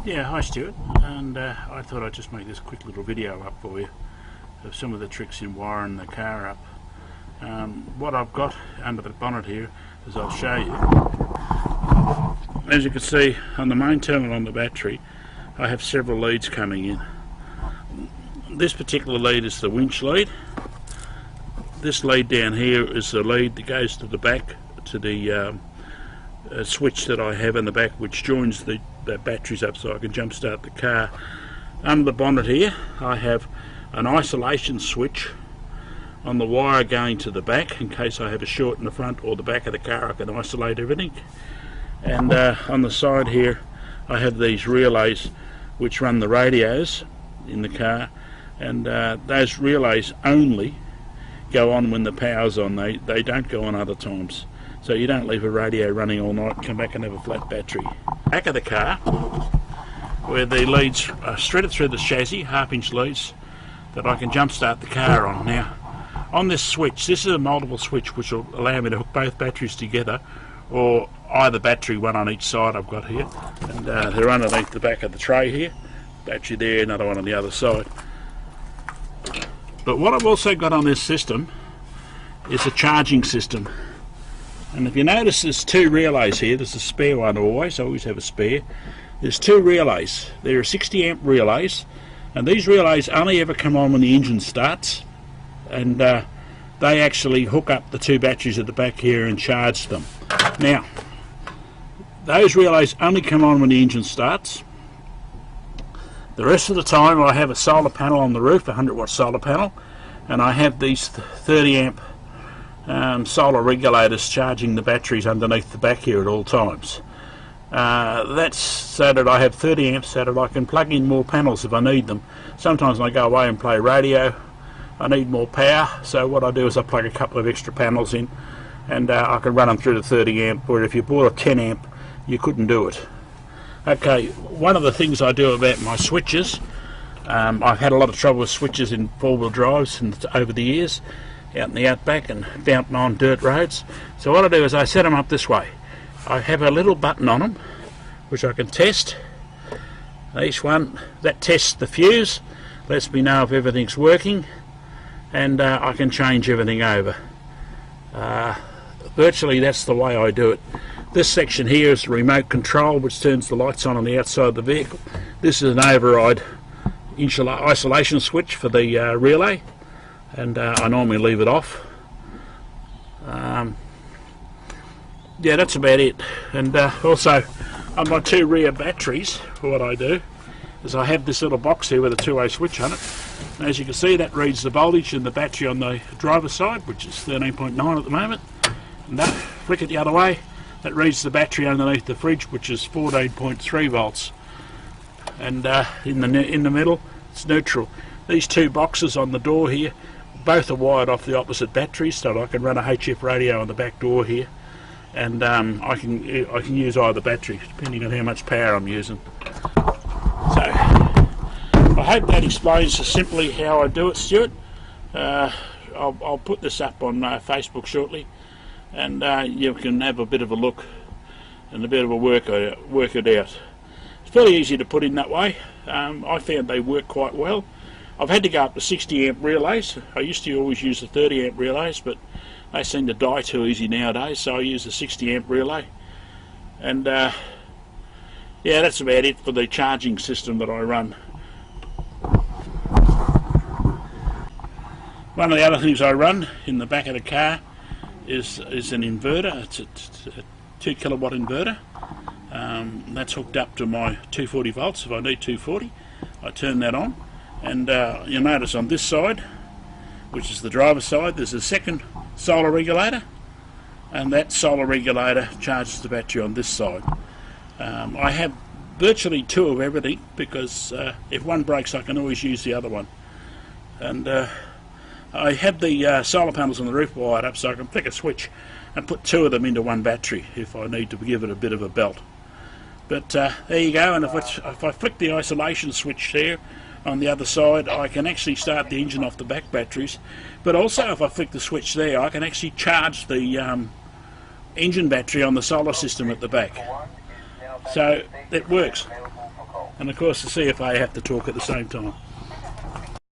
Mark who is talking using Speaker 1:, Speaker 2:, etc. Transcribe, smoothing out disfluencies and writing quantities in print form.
Speaker 1: Yeah, hi Stuart, and I thought I'd just make this quick little video up for you of some of the tricks in wiring the car up. What I've got under the bonnet here is I'll show you. As you can see on the main terminal on the battery, I have several leads coming in. This particular lead is the winch lead. This lead down here is the lead that goes to the back to the switch that I have in the back, which joins the batteries up so I can jump start the car. Under the bonnet here I have an isolation switch on the wire going to the back in case I have a short in the front or the back of the car. I can isolate everything. And on the side here I have these relays which run the radios in the car, and those relays only go on when the power's on. They don't go on other times. So you don't leave a radio running all night and come back and have a flat battery. Back of the car, where the leads are threaded through the chassis, half-inch leads, that I can jump start the car on. Now, on this switch, this is a multiple switch which will allow me to hook both batteries together, or either battery, one on each side I've got here, and they're underneath the back of the tray here. Battery there, another one on the other side. But what I've also got on this system is a charging system. And if you notice, there's two relays here. There's a spare one always. I always have a spare. There's two relays. There are 60 amp relays, and these relays only ever come on when the engine starts, and they actually hook up the two batteries at the back here and charge them. Now, those relays only come on when the engine starts. The rest of the time I have a solar panel on the roof, a 100 watt solar panel, and I have these 30 amp solar regulators charging the batteries underneath the back here at all times. That's so that I have 30 amps so that I can plug in more panels if I need them. Sometimes when I go away and play radio, I need more power, so what I do is I plug a couple of extra panels in, and I can run them through the 30 amp, where if you bought a 10 amp you couldn't do it. Okay, one of the things I do about my switches, I've had a lot of trouble with switches in four-wheel drives over the years, out in the outback and bouncing on dirt roads. So what I do is I set them up this way. I have a little button on them which I can test. Each one that tests the fuse, lets me know if everything's working, and I can change everything over. Virtually that's the way I do it. This section here is the remote control which turns the lights on the outside of the vehicle. This is an override isolation switch for the relay, and I normally leave it off. Yeah, that's about it. And also on my two rear batteries, what I do is I have this little box here with a two-way switch on it, and as you can see that reads the voltage and the battery on the driver's side, which is 13.9 at the moment, and that, flick it the other way, that reads the battery underneath the fridge, which is 14.3 volts, and in the middle it's neutral. These two boxes on the door here, both are wired off the opposite batteries, so I can run a HF radio on the back door here, and I can use either battery depending on how much power I'm using. So I hope that explains simply how I do it, Stuart. I'll put this up on Facebook shortly, and you can have a bit of a look and a bit of a work it out. It's fairly easy to put in that way. I found they work quite well. I've had to go up to 60 amp relays. I used to always use the 30 amp relays, but they seem to die too easy nowadays, so I use the 60 amp relay. And yeah, that's about it for the charging system that I run. One of the other things I run in the back of the car is an inverter. It's a 2 kilowatt inverter. That's hooked up to my 240 volts. If I need 240, I turn that on. And you'll notice on this side, which is the driver's side, there's a second solar regulator, and that solar regulator charges the battery on this side. I have virtually two of everything, because if one breaks I can always use the other one. And I have the solar panels on the roof wired up so I can flick a switch and put two of them into one battery if I need to give it a bit of a belt. But there you go, and if I flick the isolation switch there on the other side, I can actually start the engine off the back batteries, but also if I flick the switch there I can actually charge the engine battery on the solar system at the back. So it works. and of course the CFA have to talk at the same time.